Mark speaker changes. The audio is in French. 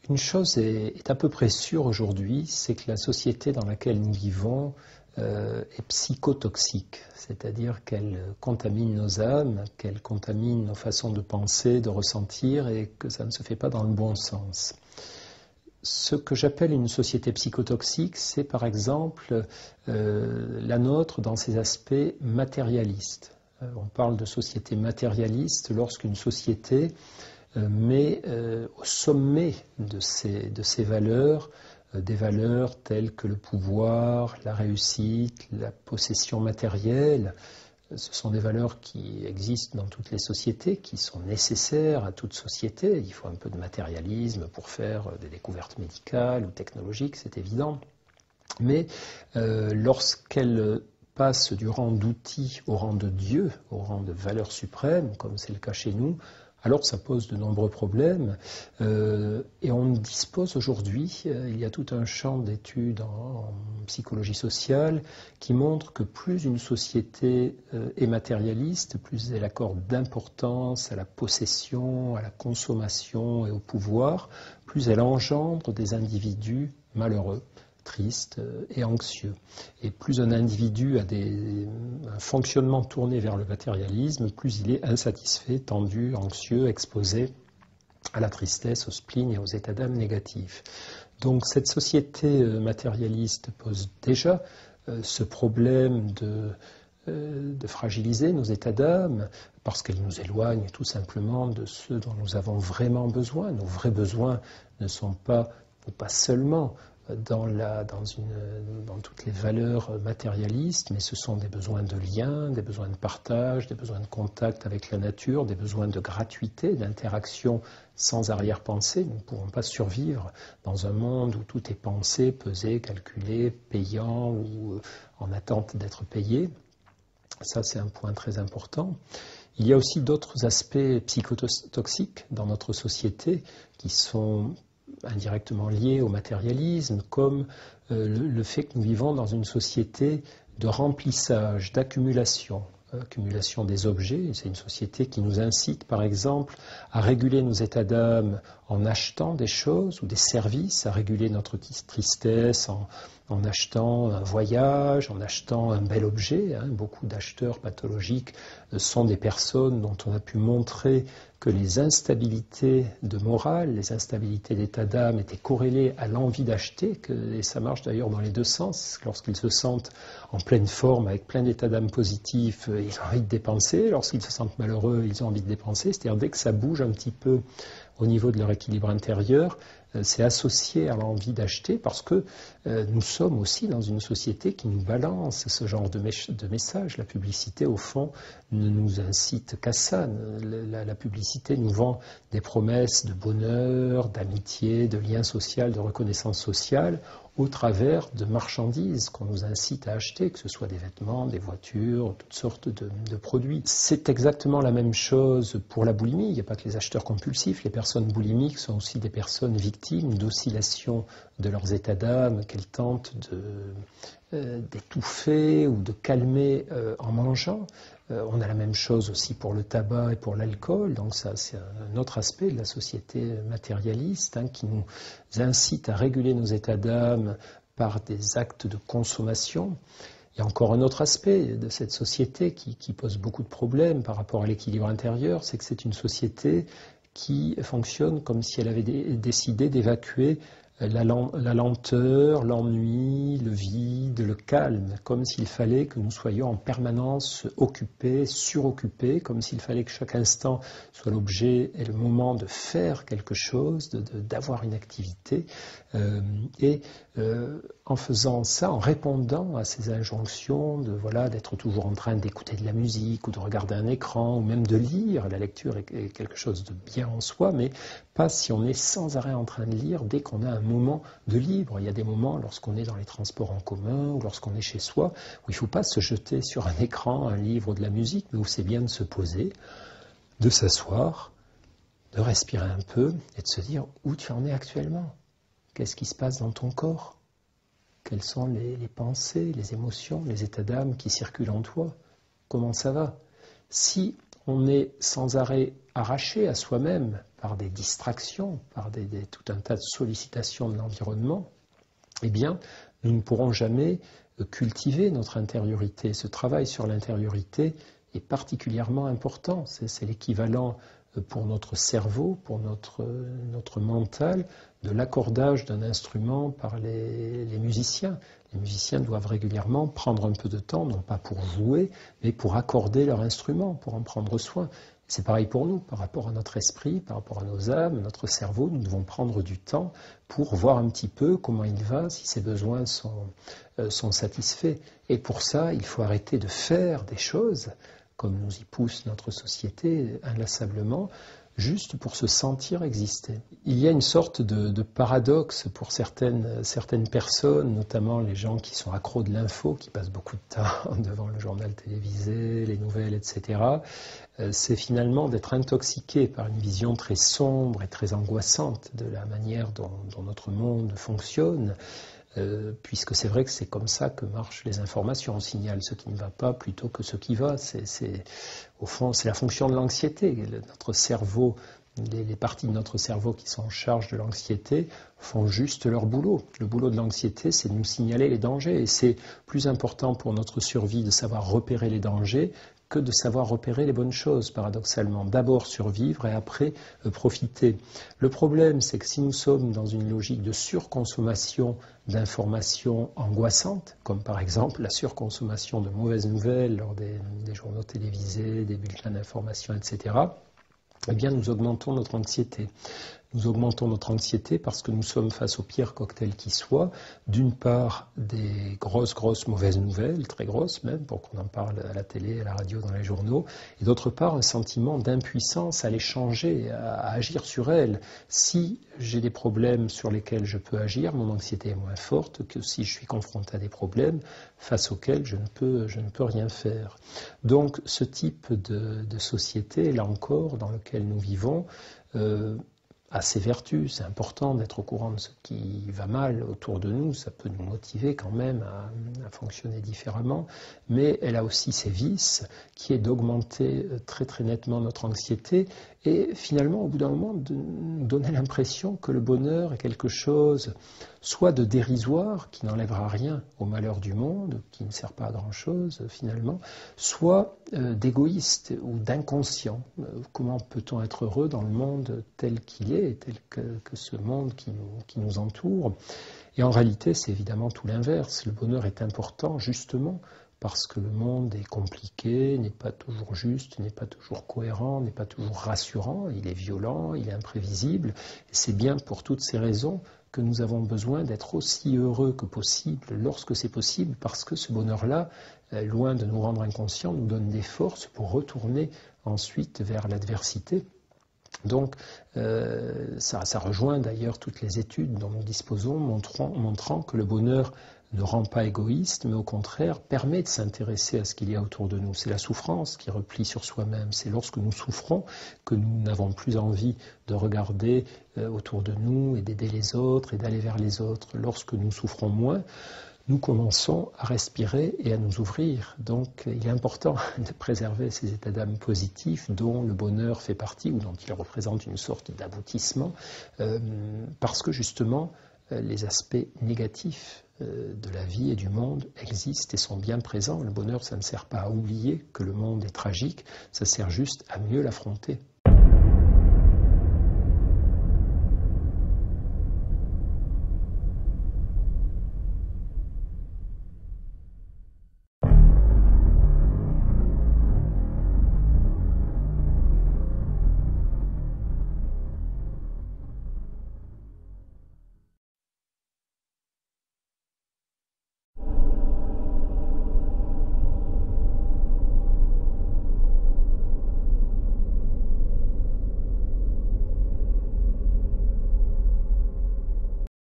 Speaker 1: Une chose est à peu près sûre aujourd'hui, c'est que la société dans laquelle nous vivons est psychotoxique, c'est-à-dire qu'elle contamine nos âmes, qu'elle contamine nos façons de penser, de ressentir, et que ça ne se fait pas dans le bon sens. Ce que j'appelle une société psychotoxique, c'est par exemple la nôtre dans ses aspects matérialistes. On parle de société matérialiste lorsqu'une société met au sommet de ses valeurs des valeurs telles que le pouvoir, la réussite, la possession matérielle. Ce sont des valeurs qui existent dans toutes les sociétés, qui sont nécessaires à toute société. Il faut un peu de matérialisme pour faire des découvertes médicales ou technologiques, c'est évident. Mais lorsqu'elles passent du rang d'outils au rang de Dieu, au rang de valeur suprême, comme c'est le cas chez nous, alors ça pose de nombreux problèmes. Et on dispose aujourd'hui, il y a tout un champ d'études en psychologie sociale qui montre que plus une société est matérialiste, plus elle accorde d'importance à la possession, à la consommation et au pouvoir, plus elle engendre des individus malheureux, triste et anxieux. Et plus un individu a un fonctionnement tourné vers le matérialisme, plus il est insatisfait, tendu, anxieux, exposé à la tristesse, au spleen et aux états d'âme négatifs. Donc cette société matérialiste pose déjà ce problème de fragiliser nos états d'âme parce qu'elle nous éloigne tout simplement de ceux dont nous avons vraiment besoin. Nos vrais besoins ne sont pas, ou pas seulement, dans toutes les valeurs matérialistes, mais ce sont des besoins de lien, des besoins de partage, des besoins de contact avec la nature, des besoins de gratuité, d'interaction sans arrière-pensée. Nous ne pourrons pas survivre dans un monde où tout est pensé, pesé, calculé, payant ou en attente d'être payé. Ça, c'est un point très important. Il y a aussi d'autres aspects psychotoxiques dans notre société qui sont indirectement liés au matérialisme, comme le fait que nous vivons dans une société de remplissage, d'accumulation, accumulation des objets. C'est une société qui nous incite, par exemple, à réguler nos états d'âme en achetant des choses ou des services, à réguler notre tristesse en achetant un voyage, en achetant un bel objet. Beaucoup d'acheteurs pathologiques sont des personnes dont on a pu montrer que les instabilités de morale, les instabilités d'état d'âme étaient corrélées à l'envie d'acheter, et ça marche d'ailleurs dans les deux sens. Lorsqu'ils se sentent en pleine forme, avec plein d'états d'âme positifs, ils ont envie de dépenser. Lorsqu'ils se sentent malheureux, ils ont envie de dépenser. C'est-à-dire dès que ça bouge un petit peu au niveau de leur équilibre intérieur, c'est associé à l'envie d'acheter parce que nous sommes aussi dans une société qui nous balance ce genre de message. La publicité, au fond, ne nous incite qu'à ça. La publicité nous vend des promesses de bonheur, d'amitié, de lien social, de reconnaissance sociale au travers de marchandises qu'on nous incite à acheter, que ce soit des vêtements, des voitures, toutes sortes de produits. C'est exactement la même chose pour la boulimie. Il n'y a pas que les acheteurs compulsifs. Les personnes boulimiques sont aussi des personnes victimes d'oscillations de leurs états d'âme qu'elles tentent d'étouffer ou de calmer en mangeant. On a la même chose aussi pour le tabac et pour l'alcool, donc ça c'est un autre aspect de la société matérialiste qui nous incite à réguler nos états d'âme par des actes de consommation. Il y a encore un autre aspect de cette société qui pose beaucoup de problèmes par rapport à l'équilibre intérieur, c'est que c'est une société qui fonctionne comme si elle avait décidé d'évacuer la lenteur, l'ennui, le vide, le calme, comme s'il fallait que nous soyons en permanence occupés, suroccupés, comme s'il fallait que chaque instant soit l'objet et le moment de faire quelque chose, d'avoir une activité. En faisant ça, en répondant à ces injonctions d'être toujours en train d'écouter de la musique ou de regarder un écran ou même de lire, la lecture est quelque chose de bien en soi, mais pas si on est sans arrêt en train de lire dès qu'on a un moment de libre. Il y a des moments lorsqu'on est dans les transports en commun ou lorsqu'on est chez soi où il ne faut pas se jeter sur un écran, un livre ou de la musique, mais où c'est bien de se poser, de s'asseoir, de respirer un peu et de se dire où tu en es actuellement. Qu'est-ce qui se passe dans ton corps? Quelles sont les pensées, les émotions, les états d'âme qui circulent en toi? Comment ça va? Si on est sans arrêt arraché à soi-même par des distractions, par tout un tas de sollicitations de l'environnement, eh bien, nous ne pourrons jamais cultiver notre intériorité. Ce travail sur l'intériorité est particulièrement important. C'est l'équivalent pour notre cerveau, pour notre mental, de l'accordage d'un instrument par les musiciens. Les musiciens doivent régulièrement prendre un peu de temps, non pas pour jouer, mais pour accorder leur instrument, pour en prendre soin. C'est pareil pour nous, par rapport à notre esprit, par rapport à nos âmes, notre cerveau, nous devons prendre du temps pour voir un petit peu comment il va, si ses besoins sont satisfaits. Et pour ça, il faut arrêter de faire des choses, comme nous y pousse notre société inlassablement, juste pour se sentir exister. Il y a une sorte de paradoxe pour certaines personnes, notamment les gens qui sont accros de l'info, qui passent beaucoup de temps devant le journal télévisé, les nouvelles, etc. C'est finalement d'être intoxiqué par une vision très sombre et très angoissante de la manière dont notre monde fonctionne. Puisque c'est vrai que c'est comme ça que marchent les informations. On signale ce qui ne va pas plutôt que ce qui va. Au fond, c'est la fonction de l'anxiété. Notre cerveau, les parties de notre cerveau qui sont en charge de l'anxiété font juste leur boulot. Le boulot de l'anxiété, c'est de nous signaler les dangers. Et c'est plus important pour notre survie de savoir repérer les dangers que de savoir repérer les bonnes choses, paradoxalement. D'abord survivre et après profiter. Le problème, c'est que si nous sommes dans une logique de surconsommation d'informations angoissantes, comme par exemple la surconsommation de mauvaises nouvelles lors des journaux télévisés, des bulletins d'information, etc., eh bien nous augmentons notre anxiété. Nous augmentons notre anxiété parce que nous sommes face au pire cocktail qui soit. D'une part, des grosses mauvaises nouvelles, très grosses même, pour qu'on en parle à la télé, à la radio, dans les journaux. Et d'autre part, un sentiment d'impuissance à les changer, à agir sur elles. Si j'ai des problèmes sur lesquels je peux agir, mon anxiété est moins forte que si je suis confronté à des problèmes face auxquels je ne peux rien faire. Donc, ce type de société, là encore, dans lequel nous vivons, a ses vertus. C'est important d'être au courant de ce qui va mal autour de nous, ça peut nous motiver quand même à fonctionner différemment, mais elle a aussi ses vices, qui est d'augmenter très très nettement notre anxiété et finalement au bout d'un moment de nous donner l'impression que le bonheur est quelque chose soit de dérisoire, qui n'enlèvera rien au malheur du monde, qui ne sert pas à grand chose finalement, soit d'égoïste ou d'inconscient. Comment peut-on être heureux dans le monde tel qu'il est, tel que ce monde qui nous entoure? Et en réalité, c'est évidemment tout l'inverse. Le bonheur est important justement parce que le monde est compliqué, n'est pas toujours juste, n'est pas toujours cohérent, n'est pas toujours rassurant, il est violent, il est imprévisible. Et c'est bien pour toutes ces raisons que nous avons besoin d'être aussi heureux que possible lorsque c'est possible, parce que ce bonheur-là, loin de nous rendre inconscients, nous donne des forces pour retourner ensuite vers l'adversité. Donc, ça rejoint d'ailleurs toutes les études dont nous disposons, montrant que le bonheur ne rend pas égoïste, mais au contraire permet de s'intéresser à ce qu'il y a autour de nous. C'est la souffrance qui replie sur soi-même. C'est lorsque nous souffrons que nous n'avons plus envie de regarder autour de nous et d'aider les autres et d'aller vers les autres. Lorsque nous souffrons moins, nous commençons à respirer et à nous ouvrir. Donc il est important de préserver ces états d'âme positifs dont le bonheur fait partie ou dont il représente une sorte d'aboutissement parce que justement les aspects négatifs de la vie et du monde existent et sont bien présents. Le bonheur, ça ne sert pas à oublier que le monde est tragique, ça sert juste à mieux l'affronter.